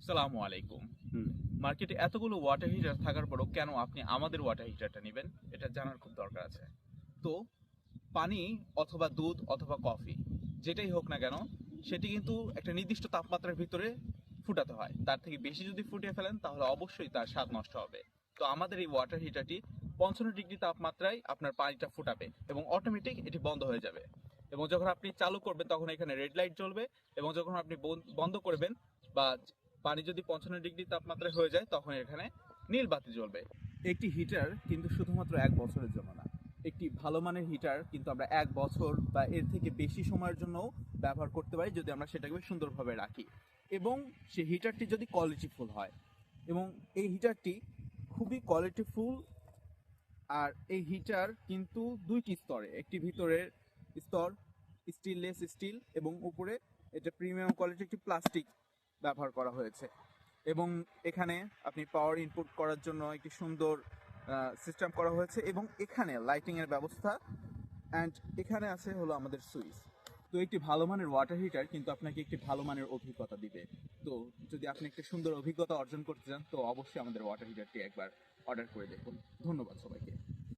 সালামু আলাইকুম। হুম, মার্কেটে এতগুলো ওয়াটার হিটার থাকার পরও কেন আপনি আমাদের ওয়াটার হিটারটা নেবেন? এটা জানার খুব দরকার আছে। তো পানি অথবা দুধ অথবা কফি যেটাই হোক না কেন, সেটি কিন্তু একটা নির্দিষ্ট তাপমাত্রার ভিতরে ফুটাতে হয়। তার থেকে বেশি যদি ফুটিয়ে ফেলেন তাহলে অবশ্যই তার স্বাদ নষ্ট হবে। তো আমাদের এই ওয়াটার হিটারটি 55 ডিগ্রি তাপমাত্রায় আপনার পানিটা ফুটাবে এবং অটোমেটিক এটি বন্ধ হয়ে যাবে। এবং যখন আপনি চালু করবেন তখন এখানে রেড লাইট জ্বলবে, এবং যখন আপনি বন্ধ করবেন বা পানি যদি 55 ডিগ্রি তাপমাত্রায় হয়ে যায় তখন এখানে নীল বাতি জ্বলবে। একটি হিটার কিন্তু শুধুমাত্র 1 বছরের জন্য না, একটি ভালো মানের হিটার কিন্তু আমরা 1 বছর বা এর থেকে বেশি সময়ের জন্য ব্যবহার করতে পারি যদি আমরা সেটাকে সুন্দরভাবে রাখি, এবং সেই হিটারটি যদি কোয়ালিটিফুল হয়। এবং এই হিটারটি খুবই কোয়ালিটিফুল। আর এই হিটার কিন্তু দুইটি স্তরে, একটি ভিতরের স্তর স্টিললেস স্টিল এবং উপরে এটা প্রিমিয়াম কোয়ালিটি একটি প্লাস্টিক ব্যবহার করা হয়েছে। এবং এখানে আপনি পাওয়ার ইনপুট করার জন্য একটি সুন্দর সিস্টেম করা হয়েছে, এবং এখানে লাইটিংয়ের ব্যবস্থা, অ্যান্ড এখানে আছে হলো আমাদের সুইচ। তো একটি ভালো মানের ওয়াটার হিটার কিন্তু আপনাকে একটি ভালো মানের অভিজ্ঞতা দিবে। তো যদি আপনি একটি সুন্দর অভিজ্ঞতা অর্জন করতে চান তো অবশ্যই আমাদের ওয়াটার হিটারটি একবার অর্ডার করে দেখুন। ধন্যবাদ সবাইকে।